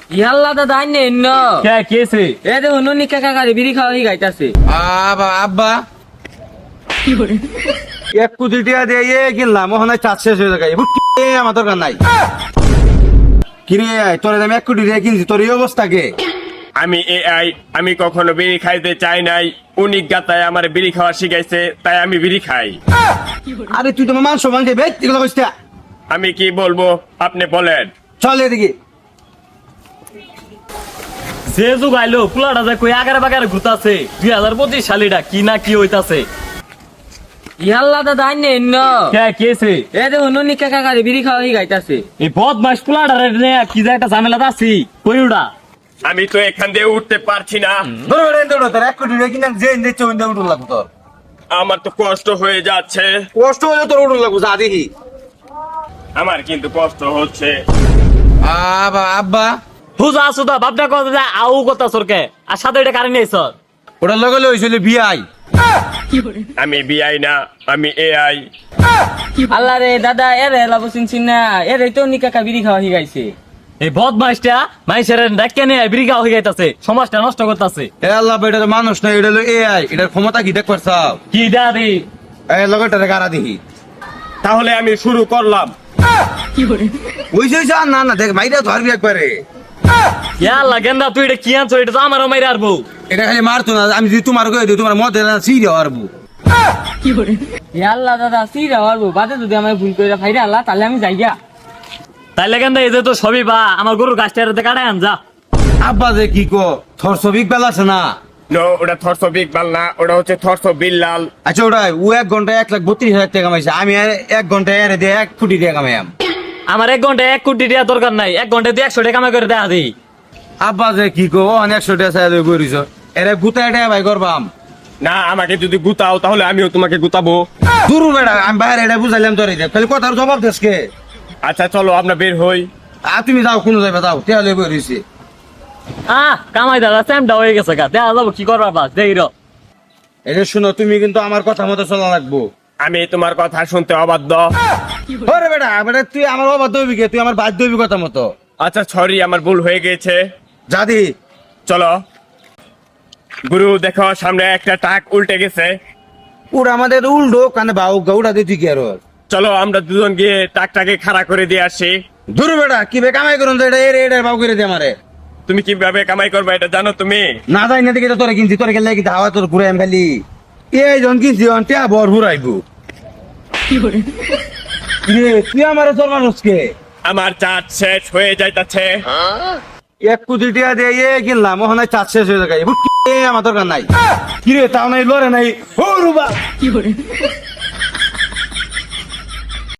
ইয়াল্লা দাদা আইনে ন কে কেছে এ দেখো ননি কাকা গাড়ি বিড়ি খাওয়া হয়ে গাইতাছে। আব্বা এক কোটি টাকা দিয়ে কিনলাম ওখানে চাষ শেষ হয়ে যায় আমার দরকার নাই। কিনে তোর আমি 1 কোটি টাকা কিনছি, তোর এই অবস্থা কে? আমি এআই, আমি কখনো বিড়ি খাইতে চাই নাই। উনি গাতায় আমার বিড়ি খাওয়া শিখাইছে, তাই আমি বিড়ি খাই। আরে তুই তোমার মাংস মাংস ব্যক্তিগত কইছিস। আমি কি বলবো আপনি বলেন। চল এদিকে। যে যুগ আইলো পুলাটা যে কই আগারে বাগারে ঘুরতাছে 2025 সালিটা কি না কি হইতাছে। ইয়াল্লা দাদা আইনে ন কে কেছে এ দেখো ননি কাকা গাড়ি বিড়ি খাওয়া হয়ে গাইতাছে। এই বদমাস পুলাটা রে কি যে একটা ঝামেলা আছি কই উড়া। আমি তো এখান দিয়ে উঠতে পারছি না। দৌড়ো তোর 1 কোটি টাকা কিনলাম, যে দিচ্ছে ওই দিয়ে উঠুন লাগবো তোর। আমার তো কষ্ট হয়ে যাচ্ছে। কষ্ট হলে তোর উঠুন লাগবো, যা দেখি। আমার কিন্তু কষ্ট হচ্ছে। আব্বা হুজা আসুদা বাপটা কথা যায় আউ কথা সরকে আর সাথে এটা কারণে আইছ। ওটার লগে হয়েছিল বিয়াই। আমি বিআই না, আমি এআই। আল্লাহ রে দাদা এরে লাবো চিনছি না, এরে তো নি কাকা বিড়ি খাওয়া হয়ে গাইছে। এই বদমাইশটা মাইসের ডাক্কে নিয়ে বিরিগা হয়ে যাইতাছে, সমাজটা নষ্ট করতেছে। এ আল্লাহ এটা তো মানুষ না, এটা হলো এআই। এটার ক্ষমতা কি দেখ পারছাও? কি দাদি এই লগেটারে গারা দেখি। তাহলে আমি শুরু করলাম। ওইসে না দেখ মাইরা ধরবি একবারে। ইয়া লাগেন্দা তুই এটা কি আনছো, এটা তো আমারও মাইরা আরবো। এটা খালি মারতো না, আমি যদি তোমার কয়ে দিই তোমার মধ্যে সিরিয়া হারবো। ইয়াল্লা দাদা সিরা হারবো, বাদে যদি আমি ভুল করে ফাইরা আল্লাহ তাহলে আমি যাইয়া। তাই লাগেন্দা এই যে তো সবই বা আমার গরুর গাছটা কাটায় আন যা। আব্বা যে কি কো থর ছবি বেলা আছে না। নো, ওটা থরসো বিগবাল না, ওটা হচ্ছে থরসো বিল্লাল। আচ্ছা ওটাই ও 1 ঘন্টায় 1,32,000 টাকা কামাইছে, আমি 1 ঘন্টায় এর দিয়ে 1 কোটি টাকা কামাইয়াম। আমার 1 ঘন্টায় 1 কোটি টাকা দরকার নাই, 1 ঘন্টায় 100 টাকা কামাই করে দেখা দিই। আব্বা যে কি কো 100 টাকা চাই লই বইরিছ, এরে গুতায় টাকা ভাই করবাম না, আমাকে যদি গুতাও তাহলে আমিও তোমাকে গুতাবো। দূর বেড়া। আমি বাইরে এটা বুঝাইলাম তোর খালি কথার জবাব দেশকে। আচ্ছা চলো আমরা বের হই। তুমি যাও, কোনো যাইবা যাও, টাকা লই বইরিছি। কামাই দাদা স্যামটা হয়ে গেছে গা, দেখা যাবো কি করবা বাস দেই র। এটা শুনো, তুমি কিন্তু আমার কথা মতো চলা লাগবো। আমি তোমার কথা শুনতে অবাধ্য। ওরে বেটা বেটা তুই আমার অবাধ্য হইবি কে? তুই আমার বাধ্য হইবি কথা মতো। আচ্ছা সরি, আমার ভুল হয়ে গেছে। জাদি চলো গুরু, দেখো সামনে একটা টাক উল্টে গেছে। ওরা আমাদের উল্টো কানে বাউ গৌড়া দিয়ে তুই কি আর? চলো আমরা দুজন গিয়ে টাকটাকে খাড়া করে দিয়ে আসি। দূর বেটা কি বে কামাই করুন, এটা এর বাউ করে দে আমারে। তুমি কিভাবে কামাই করবে এটা জানো তুমি? না যাই না দেখি তোরে কিনছি, তোরে গেলে কিন্তু হাওয়া তোর ঘুরে আমি খালি এই জন কিনছি টিয়া বর ঘুরাইবো। তুই আমার তোর মানুষকে আমার চাট শেষ হয়ে যাইতাছে। 1 কোটি টাকা দিয়ে কিনলাম ওখানে চাষ শেষ হয়ে যায় আমার দরকার নাই। কিরে তাও নাই লড়ে নাই ও রুবা।